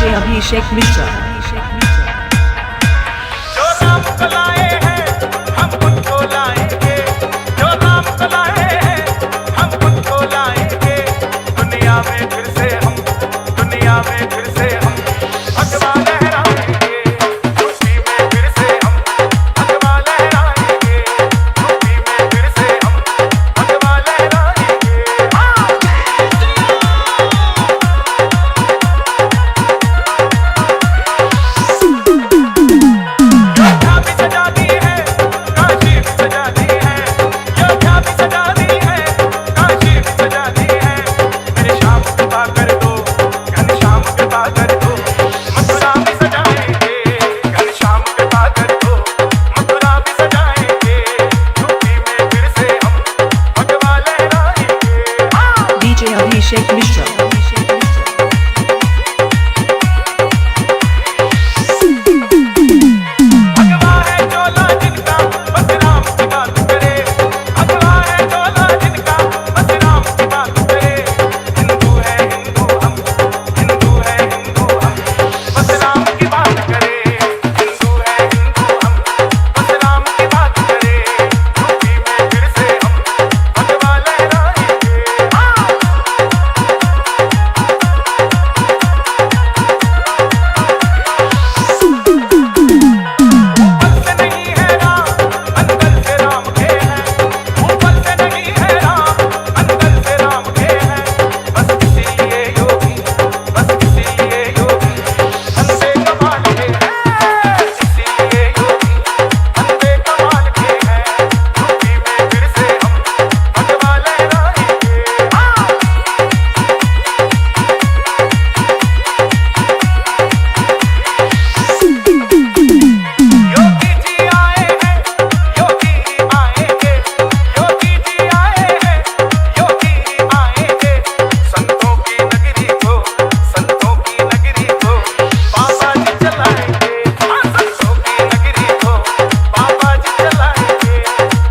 DJ Abhishek Mishra. जो नाम को लाए हैं हम खुद को लाएंगे, जो नाम को लाए हैं हम खुद को लाएंगे। दुनिया में फिर से हम, दुनिया में फिर से हम भगवा लहराएंगे। यूपी में फिर से हम भगवा लहराएंगे, यूपी में फिर से हम भगवा लहराएंगे। योद्धा भी सजा दी है, काशी भी सजा दी है, योद्धा भी सजा दी है, काशी भी सजा दी है। मेरे शाम कृपा कर दो, घनश्याम कृपा कर दो, मथुरा भी सजाएंगे। घनश्याम कृपा कर दो, मथुरा भी सजाएंगे। यूपी में फिर से हम भगवा लहराएंगे। डीजे अभिषेक मिश्रा। भगवा है चोला जिनका बस राम की बात करे, भगवा है चोला जिनका बस राम की बात करे। हिंदू है हिंदू हम, हिंदू है हिंदू हम, बस राम की बात करे। हिंदू है हिंदू हम, बस राम की बात करे। यूपी में फिर से हम भगवा लहराएंगे। ऊपर से नहीं है राम, अंदर से राम के हैं। ऊपर से नहीं है राम, अंदर से राम के हैं। बस इसीलिए योगी, बस इसीलिए योगी अंधे कमाल के हैं। इसीलिए योगी अंधे कमाल के हैं। यूपी में फिर से हम भगवा लहराएंगे। योगी जी आए हैं, योगी आएंगे, योगी जी आए हैं, योगी आएंगे। संतों की नगरी को, संतों की नगरी को बाबा जी चलाएंगे। संतों की नगरी को बाबा जी चलाएंगे।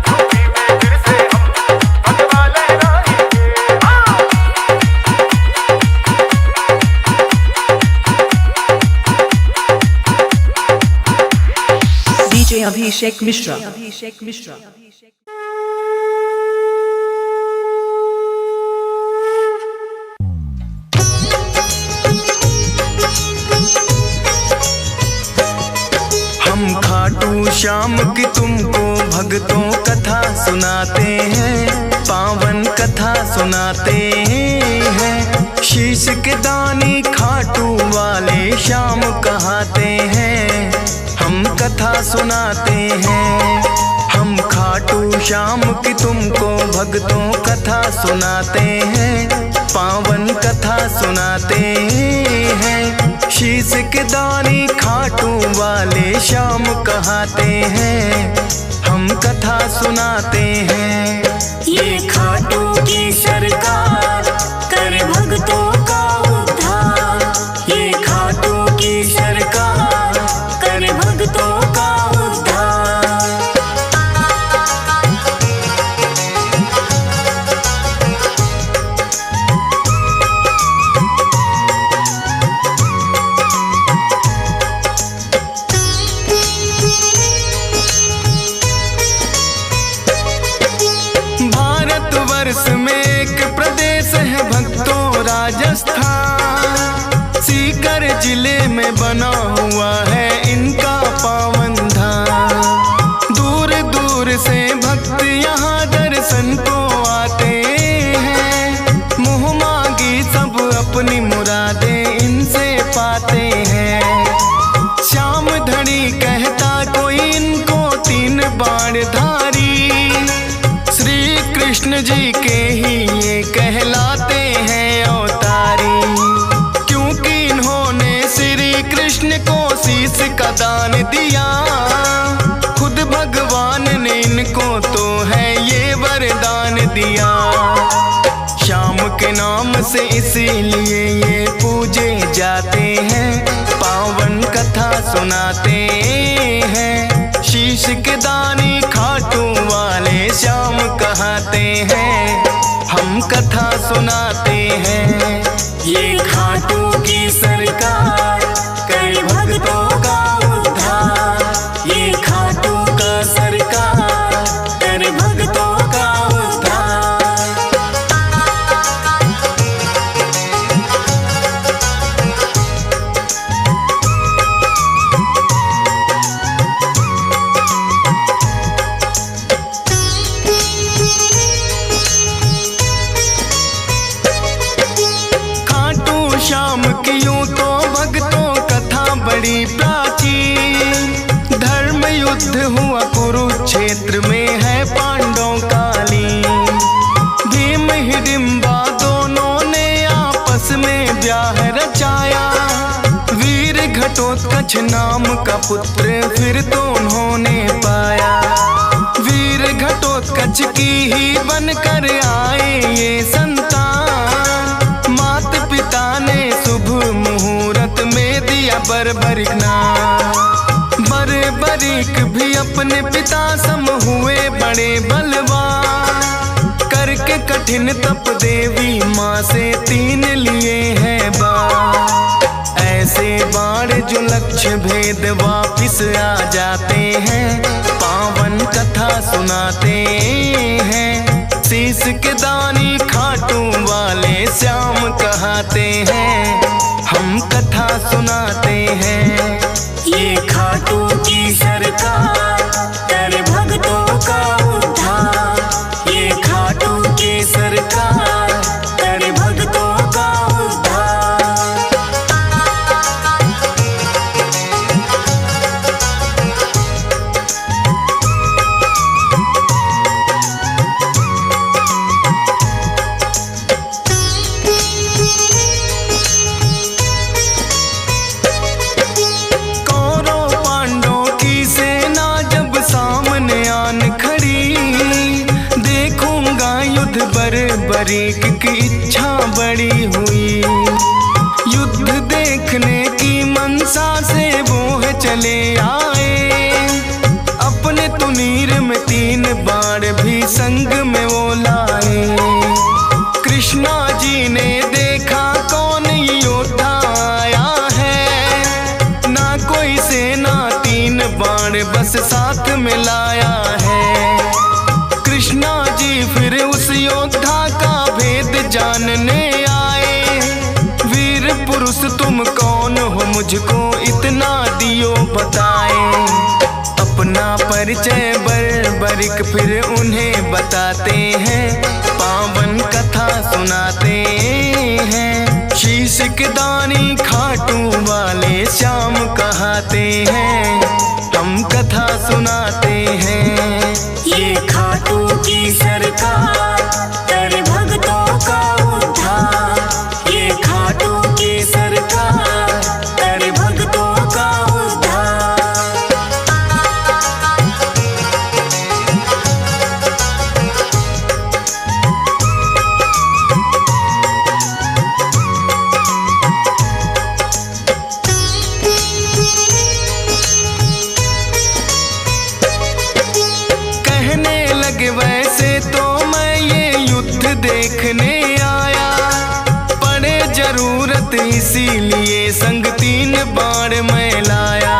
यूपी में फिर से हम भगवा लहराएंगे। डीजे अभिषेक मिश्रा। हम खाटू श्याम की तुमको भक्तों कथा सुनाते हैं, पावन कथा सुनाते हैं। शीश के दानी खाटू वाले श्याम कहाते हैं, हम कथा सुनाते हैं। हम खाटू श्याम की तुमको भक्तों कथा सुनाते हैं, पावन कथा सुनाते हैं। शीश के दानी खाटू वाले श्याम कहाते हैं, हम कथा सुनाते हैं। ये खाटू की सरकार कर भक्तों का उद्धार, ये खाटू की सरकार कर भक्तों का उद्धार। भारतवर्ष में एक प्रदेश है भक्तों राजस्थान। सीकर जिले में बना हुआ है इनका पावन धाम। दूर दूर से भक्त यहाँ दर्शन को आते हैं, मुँह मांगी सब अपनी मुरादें इनसे पाते हैं। श्याम धड़ी कहता कोई इनको तीन बाणधारी, श्री कृष्ण जी के ही ये कहलाते हैं अवतारी। क्योंकि इन्होंने श्री कृष्ण को शीश का दान दिया, खुद भगवान ने इनको तो है ये वरदान दिया। श्याम के नाम से इसीलिए ये पूजे जाते हैं, पावन कथा सुनाते हैं। शीश के दानी खाटू वाले श्याम कहाते हैं, हम कथा सुनाते हैं। ये खाटू की सरकार ब्याह रचाया। वीर घटोत्कच नाम का पुत्र फिर तो उन्होंने पाया। वीर घटोत्कच की ही बनकर आए ये संतान। मात पिता ने शुभ मुहूर्त में दिया बर्बरिक नाम। बर्बरिक भी अपने पिता सम हुए बड़े बलवान। करके कठिन तप देवी माँ से 3 लिए हैं बाण। ऐसे बाण जो लक्ष्य भेद वापिस आ जाते हैं। पावन कथा सुनाते हैं। शीश के दानी खाटू वाले श्याम कहाते हैं। हम कथा सुनाते हैं। ये खाटू की सरकार कर भक्तों का उद्धार। ये खाटू की सरकार कर भक्तों का उद्धार। बर्बरिक की इच्छा बड़ी हुई। युद्ध देखने की मनसा से वो चले आए। अपने तुनीर में 3 बाण भी संग में वो लाए। कृष्णा जी ने देखा कौन योद्धा आया है। ना कोई सेना 3 बाण बस साथ में लाया है। कृष्णा जी फिर उस योद्धा का भेद जानने आए। वीर पुरुष तुम कौन हो मुझको इतना दियो बताए। अपना परिचय बर्बरिक फिर उन्हें बताते हैं। पावन कथा सुनाते हैं। शीश के दानी खाटू वाले श्याम कहाते हैं। हम कथा सुनाते हैं। ये खाटू की सरकार कर भक्तों का उद्धार। ये खाटू की सरकार कर भक्तों का उद्धार। वैसे तो मैं ये युद्ध देखने आया। पड़े जरूरत इसीलिए संग 3 बाण मैं लाया।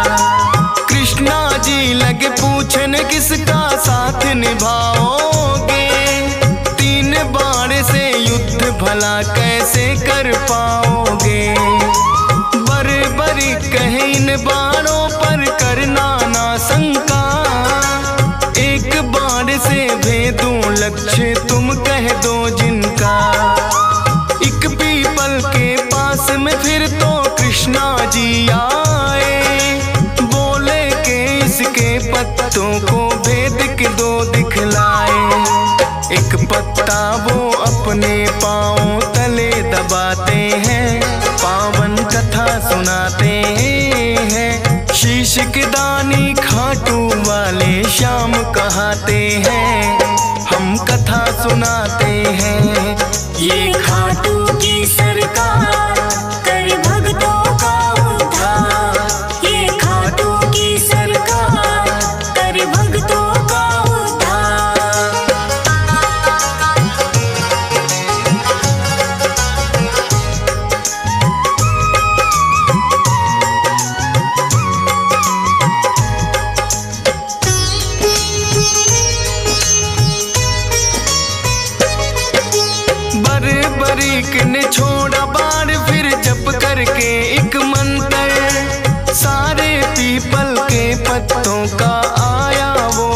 कृष्णा जी लगे पूछन किसका साथ निभाओगे। 3 बाण से युद्ध भला कैसे कर पाओगे। बर्बरिक कहे इन बाणों पर करना ना शंका। एक बाण से भेदूं लक्ष्य तुम कह दो जिनका। एक पीपल के पास में फिर तो कृष्णा जी आए। बोले के इसके पत्तों को भेद के 2 दिखलाए। एक पत्ता वो अपने पाँव तले दबाते हैं। पावन कथा सुनाते हैं। शीश के दानी खाटू वाले श्याम कहाते हैं। हम कथा सुनाते हैं। ये खाटू की सरकार कर भक्तों का उद्धार। ये खाटू की सरकार कर भक्तों का उद्धार। बर्बरिक ने छोड़ा बाण फिर जप करके एक मंत्र। सारे पीपल के पत्तों का आया वो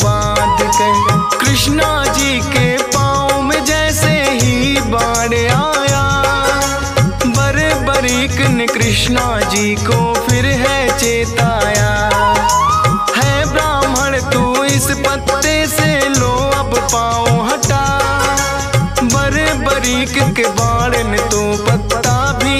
बांध कर। कृष्णा जी के पाँव में जैसे ही बाण आया। बर्बरिक ने कृष्णा जी को फिर है चेताया। है ब्राह्मण तू इस पत्ते से लो अब पाँव हटा। बर्बरिक के बाण ने तो पत्ता भी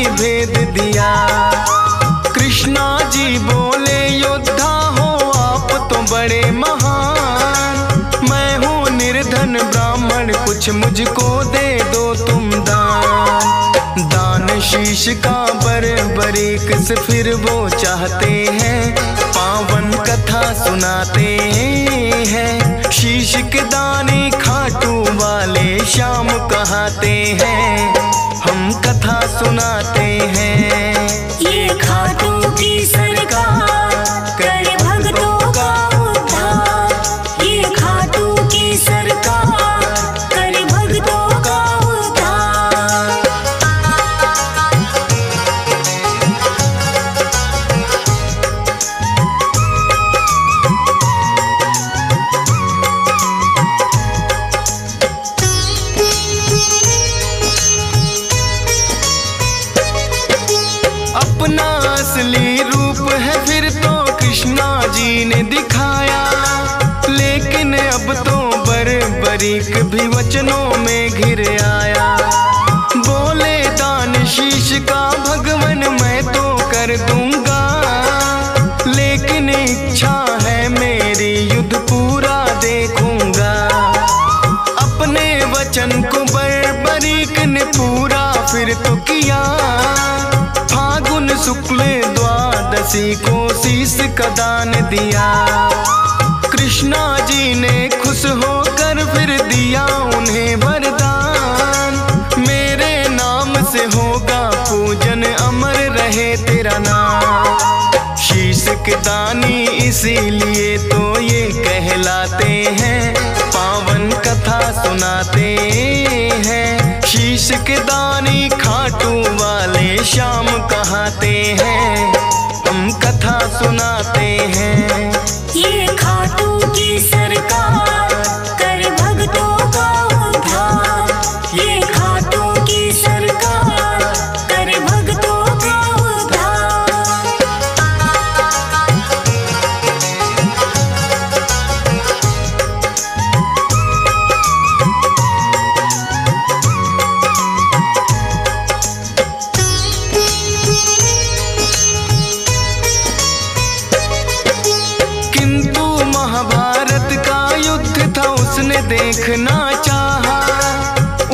कुछ मुझको दे दो तुम दान। दान शीश का बरीक से फिर वो चाहते हैं, पावन कथा सुनाते हैं। शीश के दाने खाटू वाले श्याम कहाते हैं, हम कथा सुनाते हैं। ये खाटू की सरकार करे भक्तों का उद्धार। ये खाटू की सरकार करे भक्तों का उद्धार। अपना असली रूप है फिर तो कृष्णा जी ने दिखाया, लेकिन अब तो बरीक भी वचनों में घिर आया। बोले दान शीश का भगवन मैं तो कर दूंगा, लेकिन इच्छा है मेरी युद्ध पूरा देखूंगा। अपने वचन को बरीक ने पूरा फिर तो किया, फागुन शुक्ल द्वादशी को शीश का दान दिया। कृष्णा जी ने खुश होकर फिर दिया उन्हें वरदान, मेरे नाम से होगा पूजन अमर रहे तेरा नाम। शीश के दानी इसीलिए तो ये कहलाते हैं, पावन कथा सुनाते हैं। शीश के दानी खाटू वाले श्याम कहाते हैं, हम कथा सुनाते हैं। ये खाटू की सरकार करे भक्तों का उद्धार। ये खाटू की सरकार करे भक्तों का उद्धार। किंतु महाभारत का युद्ध था उसने देखना चाहा,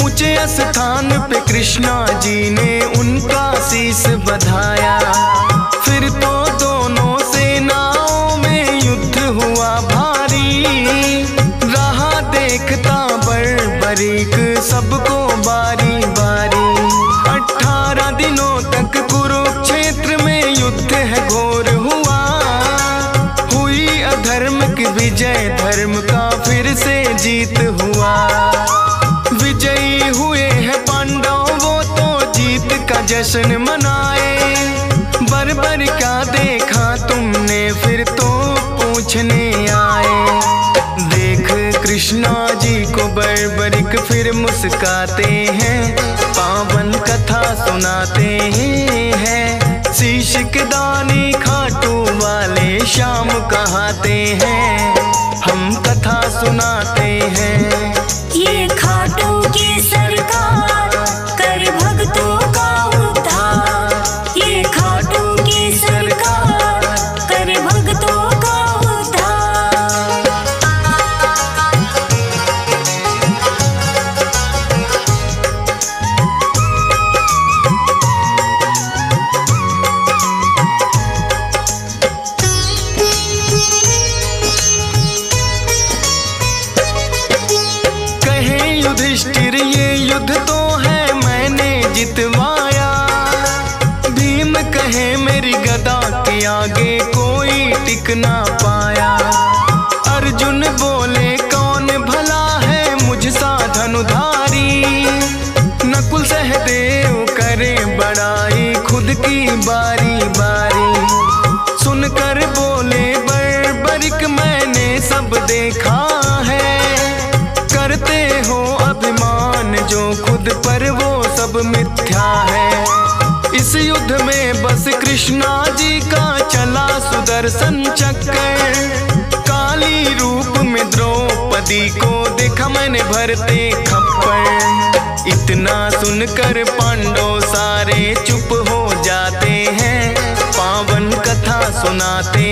ऊंचे स्थान पे कृष्णा जी ने उनका शीश बधाया। फिर तो दोनों सेनाओं में युद्ध हुआ भारी, रहा देखता बरीक सबको बारी बारी। 18 दिनों तक कुरुक्षेत्र में युद्ध है घोर हुआ, हुई अधर्म की विजय धर्म का फिर से जीत हुआ। विजयी हुए हैं पांडव वो तो जीत का जश्न मनाए, बर क्या देखा तुमने फिर तो पूछने आए। देख कृष्णा जी को बरिक फिर मुस्काते हैं, पावन कथा सुनाते हैं। शीश के दानी खाटू वाले श्याम कहाते हैं, हम कथा सुनाते हैं। ये खाटू की सरकार करे भक्तों का उद्धार। ये खाटू की सरकार करे भक्तों का उद्धार। युधिष्ठिर ये युद्ध तो है मैंने जितवाया, भीम कहे मेरी गदा के आगे कोई टिक ना पाया। अर्जुन बोले कौन भला है मुझसा धनुधारी, नकुल सहदेव करे बड़ाई खुद की बारी बारी। सुनकर बोले बरिक मैंने सब देखा है, करते हो अभिमान जो खुद पर वो सब मिथ्या है। इस युद्ध में बस कृष्णा जी का चला सुदर्शन चक्कर, काली रूप में द्रौपदी को देखा मैंने भरते खप्पर। इतना सुनकर पांडव सारे चुप हो जाते हैं, पावन कथा सुनाते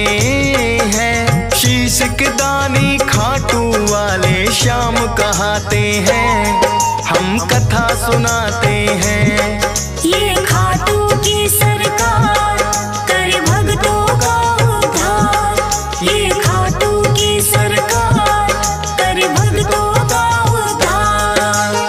हैं। शीश के दानी खाटू वाले श्याम कहाते हैं, हम कथा सुनाते हैं। ये खाटू की सरकार करे भक्तों का उद्धार। ये खाटू की सरकार करे भक्तों का उद्धार।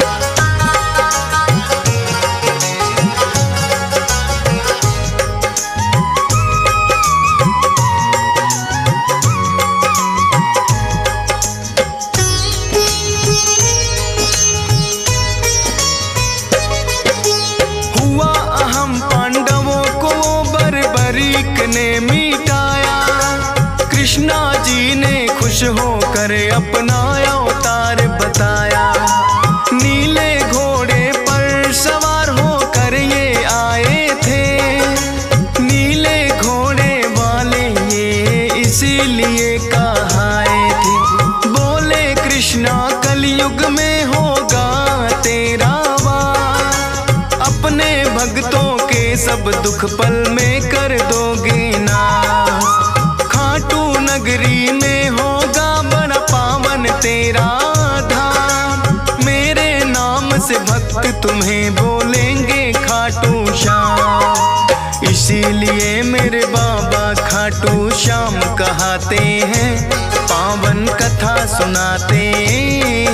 हुआ अहम पांडवों को बर्बरीक ने मिटाया। कृष्णा जी ने खुश होकर अपना अवतार बताया। नीले घोड़े पर सवार होकर ये आए थे। नीले घोड़े वाले ये इसीलिए कहाए थे। बोले कृष्णा कलयुग में होगा तेरा वार। अपने भक्तों के सब दुख पल में कर दोगे नाश। खाटू नगरी में होगा बड़ा पावन तेरा धाम। मेरे नाम से भक्त तुम्हें बोलेंगे खाटू श्याम। इसीलिए मेरे बाबा खाटू श्याम कहते हैं। पावन कथा सुनाते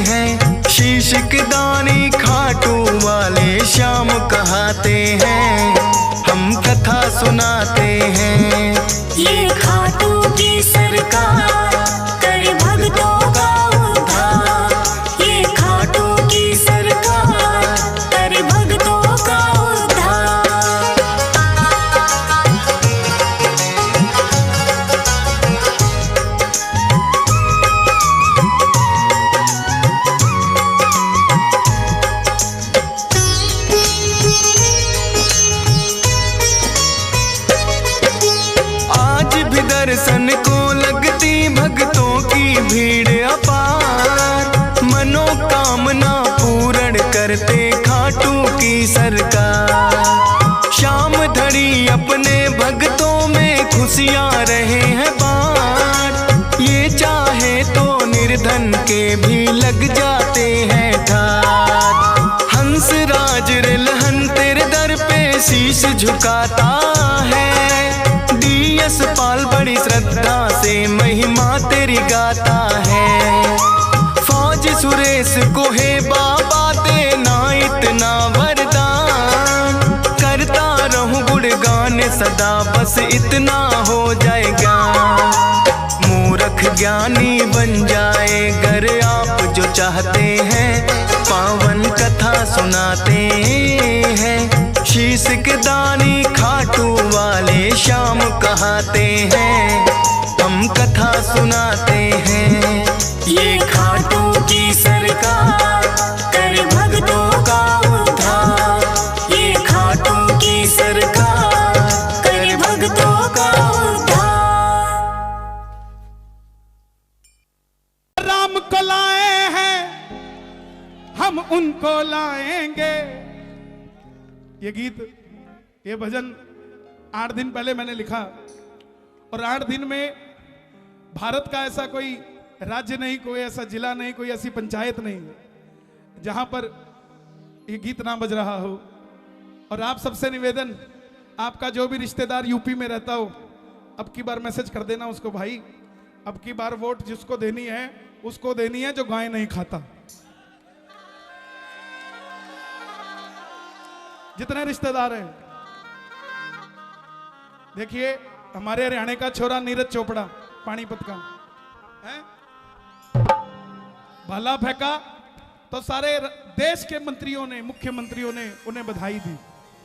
हैं। शीश के दानी खाटू वाले श्याम कहते हैं। हम कथा सुनाते हैं। ये खाटू की सरकार करे भक्तों का उद्धार। ये खाटू की सरकार करे भक्तों का उद्धार। आज भी दर्शन को लगती भक्तों की भीड़ अपार। मनोकामना पूर्ण करते खाटू की सरकार। शाम धड़ी अपने भक्तों में खुशियाँ रहे हैं बाँट। ये चाहे तो निर्धन के भी लग जाते हैं ठाट। हंस राज रिलहन तेरे दर पे शीश झुकाता है। डीएस पाल बड़ी श्रद्धा से महिमा तेरी गाता है। फौज सुरेश को है बाबा देना इतना वरदान। करता रहूं गुणगान सदा बस इतना हो जाएगा। मूर्ख ज्ञानी बन जाए गर आप जो चाहते हैं। पावन कथा सुनाते हैं। शीश के दानी खाटू वाले श्याम कहते हैं। हम कथा सुनाते हैं। ये खाटू की सरकार करे भक्तों का उद्धार। ये खाटू की सरकार करे भक्तों का उद्धार। राम को लाए हैं हम उनको लाएंगे। ये गीत, ये भजन 8 दिन पहले मैंने लिखा। और 8 दिन में भारत का ऐसा कोई राज्य नहीं, कोई ऐसा जिला नहीं, कोई ऐसी पंचायत नहीं जहां पर ये गीत ना बज रहा हो। और आप सबसे निवेदन, आपका जो भी रिश्तेदार यूपी में रहता हो, अब की बार मैसेज कर देना उसको, भाई अब की बार वोट जिसको देनी है उसको देनी है जो गाय नहीं खाता। जितने रिश्तेदार हैं, देखिए हमारे हरियाणा का छोरा नीरज चोपड़ा पानीपत का है, भाला फेंका तो सारे देश के मंत्रियों ने, मुख्यमंत्रियों ने उन्हें बधाई दी।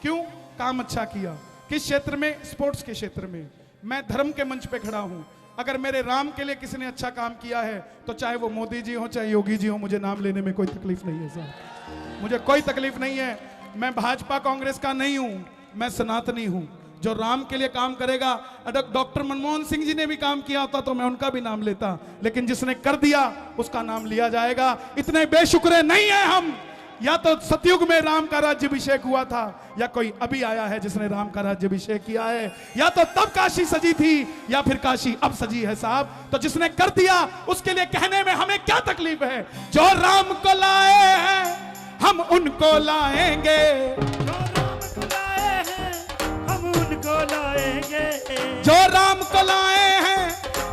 क्यों? काम अच्छा किया। किस क्षेत्र में? स्पोर्ट्स के क्षेत्र में। मैं धर्म के मंच पे खड़ा हूं। अगर मेरे राम के लिए किसी ने अच्छा काम किया है तो चाहे वो मोदी जी हो चाहे योगी जी हो, मुझे नाम लेने में कोई तकलीफ नहीं है साहब, मुझे कोई तकलीफ नहीं है। मैं भाजपा कांग्रेस का नहीं हूं, मैं सनातनी हूं। जो राम के लिए काम करेगा, डॉक्टर मनमोहन सिंह जी ने भी काम किया होता तो मैं उनका भी नाम लेता, लेकिन जिसने कर दिया उसका नाम लिया जाएगा। इतने बेशुक्र नहीं है हम। या तो सतयुग में राम का राज्याभिषेक हुआ था, या कोई अभी आया है जिसने राम का राज्याभिषेक किया है, या तो तब काशी सजी थी या फिर काशी अब सजी है साहब। तो जिसने कर दिया उसके लिए कहने में हमें क्या तकलीफ है। जो राम को लाए हैं हम उनको लाएंगे। हम उनको लाएंगे, जो राम को लाए हैं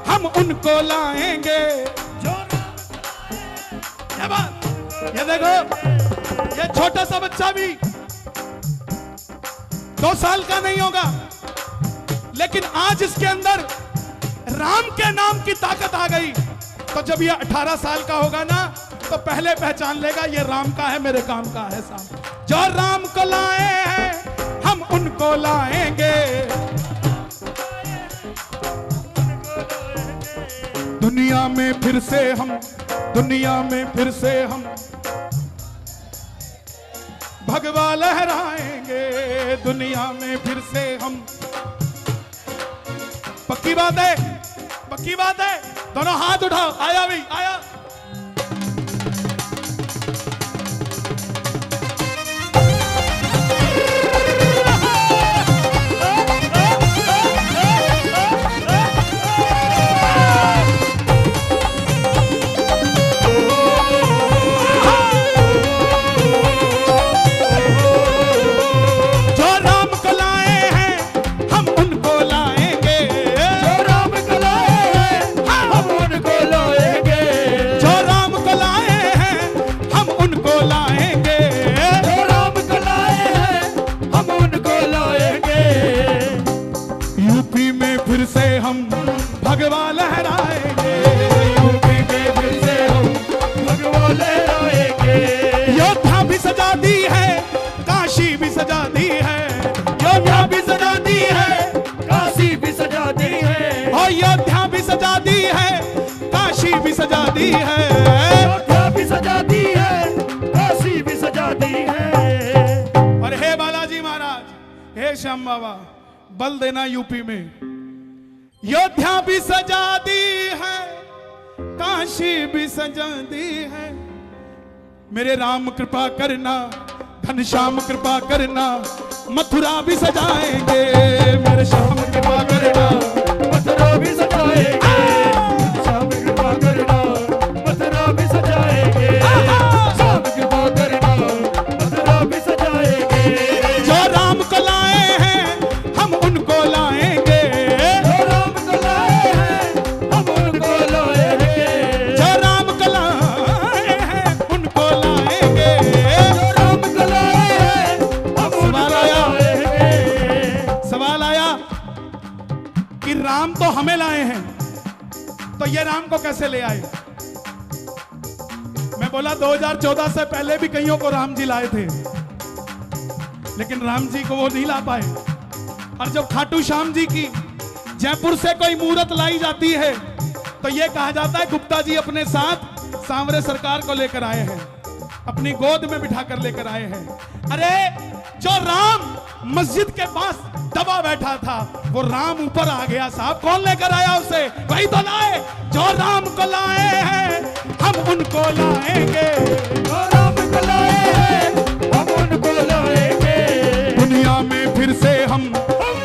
हम उनको लाएंगे। ये बात, ये देखो, ये छोटा सा बच्चा भी 2 साल का नहीं होगा, लेकिन आज इसके अंदर राम के नाम की ताकत आ गई। तो जब ये 18 साल का होगा ना, तो पहले पहचान लेगा ये राम का है, मेरे काम का है साहब। जो राम को लाए हैं हम उनको लाएंगे। दुनिया में फिर से हम, दुनिया में फिर से हम भगवा लहराएंगे। दुनिया में फिर से हम, पक्की बात है, पक्की बात है। दोनों हाथ उठाओ, आया भाई आया। भगवा लहराएंगे। यूपी में फिर से हम भगवा लहराएंगे। योद्धा भी सजा दी है, काशी भी सजा दी है। योद्धा भी सजा दी है, काशी भी सजा दी है। और योद्धा भी सजा दी है, काशी भी सजा दी है। योद्धा भी सजा दी है, काशी भी सजा दी है। और हे बालाजी महाराज, हे श्याम बाबा, बल देना यूपी में। योद्धा भी सजा दी है, काशी भी सजा दी है। मेरे राम कृपा करना, घनश्याम कृपा करना, मथुरा भी सजाएंगे। मेरे श्याम कृपा करना, मथुरा भी सजाएंगे। श्याम कृपा करना, मथुरा भी सजाएंगे। श्याम कृपा करना, मथुरा भी सजाएंगे। जो राम को लाए हैं हम उनको लाएंगे। जो राम को लाए हैं हम उनको लाएंगे। जो राम को लाए हैं उनको लाएंगे। जो राम को लाए हैं हम उनको लाएंगे। सवाल आया कि राम तो हमें लाए हैं, तो ये राम को कैसे ले आए? मैं बोला 2014 से पहले भी कईयों को राम जी लाए थे, लेकिन राम जी को वो नहीं ला पाए। और जब खाटू श्याम जी की जयपुर से कोई मूर्त लाई जाती है, तो ये कहा जाता है गुप्ता जी अपने साथ सांवरे सरकार को लेकर आए हैं, अपनी गोद में बिठा कर लेकर आए हैं। अरे जो राम मस्जिद के पास दबा बैठा था, वो राम ऊपर आ गया साहब। कौन लेकर आया उसे? वही तो लाए। जो राम को लाए हैं हम उनको लाएंगे। जो राम को लाए हैं हम उनको लाएंगे। दुनिया में फिर से हम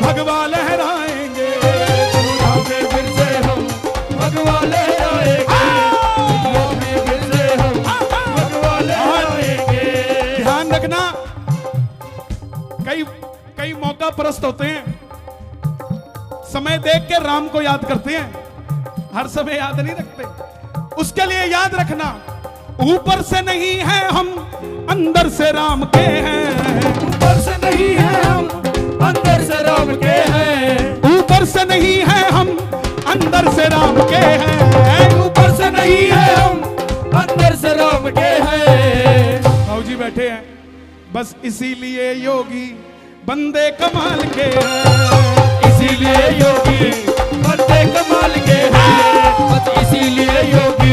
भगवा लहराएंगे। दुनिया में फिर से हम भगवा लहराएंगे। दुनिया में फिर से हम भगवा लहराएंगे। ध्यान रखना, कई मौका परस्त होते हैं, समय देख के राम को याद करते हैं, हर समय याद नहीं रखते। उसके लिए याद रखना, ऊपर से नहीं है हम, अंदर से राम के हैं। ऊपर से नहीं है हम, अंदर से राम के हैं। ऊपर से नहीं है हम, अंदर से राम के हैं। ऊपर से नहीं है हम, अंदर से राम के हैं। बाबूजी बैठे हैं, बस इसीलिए योगी बंदे कमाल के हैं।